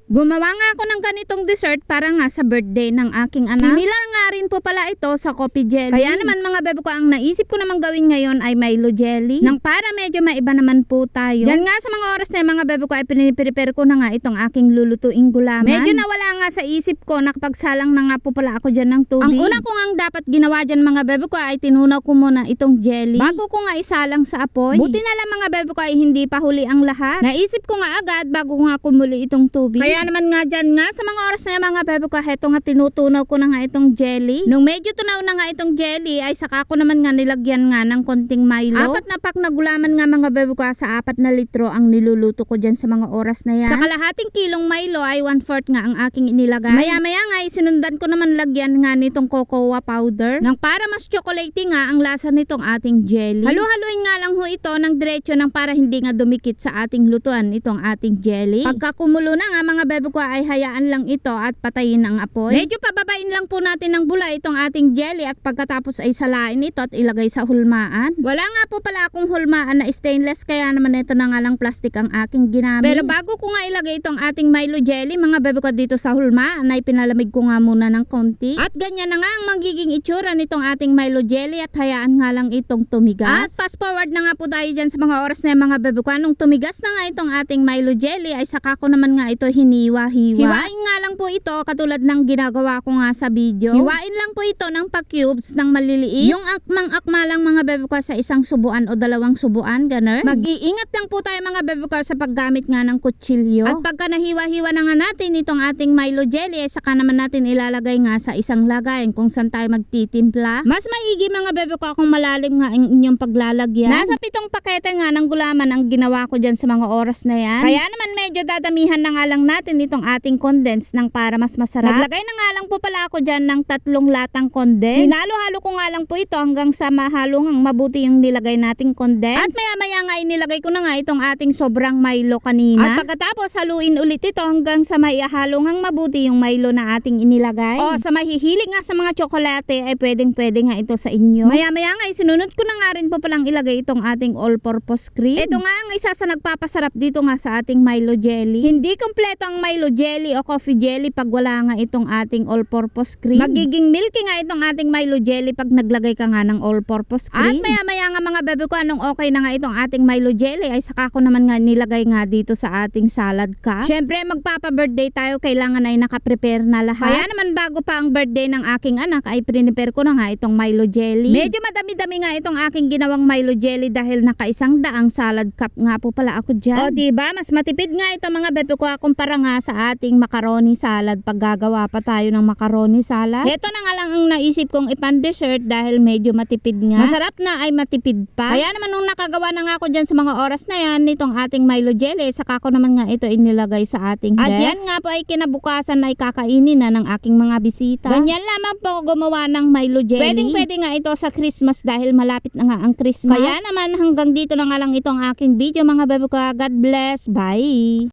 Gumawa nga ako ng ganitong dessert para nga sa birthday ng aking anak. Similar nga rin po pala ito sa coffee jelly. Kaya naman mga bebe ko, ang naisip ko naman gawin ngayon ay Milo jelly. Nang para medyo maiba naman po tayo. Diyan nga sa mga oras na mga bebe ko ay piniprepare ko na nga itong aking lulutuing gulaman. Medyo nawala nga sa isip ko, nakapagsalang na nga po pala ako dyan ng tubig. Ang una ko nga dapat ginawa dyan mga bebe ko ay tinunaw ko muna itong jelly bago ko nga isalang sa apoy. Buti na lang mga bebe ko ay hindi pa huli ang lahat. Naisip ko nga agad bago nga kumuli itong tubig. Kaya naman nga dyan nga sa mga oras na mga bebe ko, heto nga tinutunaw ko na nga itong jelly. Nung medyo tunaw na nga itong jelly ay saka ko naman nga nilagyan nga ng konting Milo. 4 na pack na gulaman nga mga bebe ko, sa 4 na litro ang niluluto ko dyan sa mga oras na yan. Sa kalahating kilong Milo ay 1/4 nga ang aking inilagay. Maya maya nga sinundan ko naman lagyan nga nitong cocoa powder nang para mas chocolatey nga ang lasa nitong ating jelly. Halu-haluin nga lang ho ito ng diretso nang para hindi nga dumikit sa ating lutuan itong ating jelly. Pagka kumulo na nga mga bebe ko ay hayaan lang ito at patayin ang apoy. Medyo pababain lang po natin ng bula itong ating jelly at pagkatapos ay salain ito at ilagay sa hulmaan. Wala nga po pala akong hulmaan na stainless kaya naman ito na nga lang plastic ang aking ginamit. Pero bago ko nga ilagay itong ating Milo jelly mga bebe ko dito sa hulmaan ay pinalamig ko nga muna ng konti. At ganyan na nga ang magiging itsura nitong ating Milo jelly at hayaan nga lang itong tumigas. At fast forward na nga po tayo dyan sa mga oras na mga bebe ko. Nung tumigas na nga itong ating Milo jelly ay saka ko naman nga ito hiniwa-hiwa. Hiwain nga lang po ito katulad ng ginagawa ko nga sa video. Hiwain lang po ito ng pa-cubes ng maliliit. Yung akmang-akma lang mga bebe ko sa isang subuan o 2 subuan, ganun. Mag-iingat lang po tayo mga bebe ko sa paggamit nga ng kutsilyo. At pagka nahiwa-hiwa na nga natin itong ating Milo jelly, saka naman natin ilalagay nga sa isang lagayan kung saan tayo magtitimpla. Mas maigi mga bebe ko kung malalim nga ang inyong paglalagyan. Nasa 7 pakete nga ng gulaman ang ginawa ko dyan sa mga oras na yan. Kaya naman medyo dadamihan na nga lang natin itong ating condensed nang para mas masarap. Naglagay na nga lang po pala ako dyan ng 3 latang condensed. Hinalo-halo ko nga lang po ito hanggang sa mahalo ngang mabuti yung nilagay nating condensed. At maya-maya nga inilagay ko na nga itong ating sobrang Milo kanina. At pagkatapos haluin ulit ito hanggang sa maihalo ngang mabuti yung Milo na ating inilagay. O sa mahihilig nga sa mga tsokolate ay pwedeng-pwede nga ito sa inyo. Maya-maya nga sinunod ko na nga rin po palang ilagay itong ating all-purpose cream. Ito nga ang isa sa nagpapasarap dito nga sa ating Milo jelly. Hindi kompleto ang Milo jelly o coffee jelly pag wala nga itong ating all-purpose cream. Magiging milky nga itong ating Milo jelly pag naglagay ka nga ng all-purpose cream. At maya-maya nga mga bebe ko, anong okay na nga itong ating Milo jelly ay saka ko naman nga nilagay nga dito sa ating salad cup. Syempre magpapa-birthday tayo, kailangan ay nakaprepare na lahat. Kaya naman bago pa ang birthday ng aking anak ay prepare ko na nga itong Milo jelly. Medyo madami-dami nga itong aking ginawang Milo jelly dahil naka-100 salad cup nga po pala ako dyan. O diba, mas matipid nga ito mga bebe ko kumpara nga sa ating macaroni salad pag gagawa pa tayo ng macaroni salad. Ito na nga lang ang naisip kong ipan-dessert dahil medyo matipid nga. Masarap na ay matipid pa. Kaya naman nung nakagawa na nga ako dyan sa mga oras na yan nitong ating Milo jelly, saka ko naman nga ito inilagay sa ating ref. At yan nga po ay kinabukasan ay kakainin na ng aking mga bisita. Ganyan lamang po gumawa ng Milo jelly. Pwedeng-pwede nga ito sa Christmas dahil malapit na nga ang Christmas. Kaya naman hanggang dito na nga lang itong aking video mga bebe ko. God bless. Bye!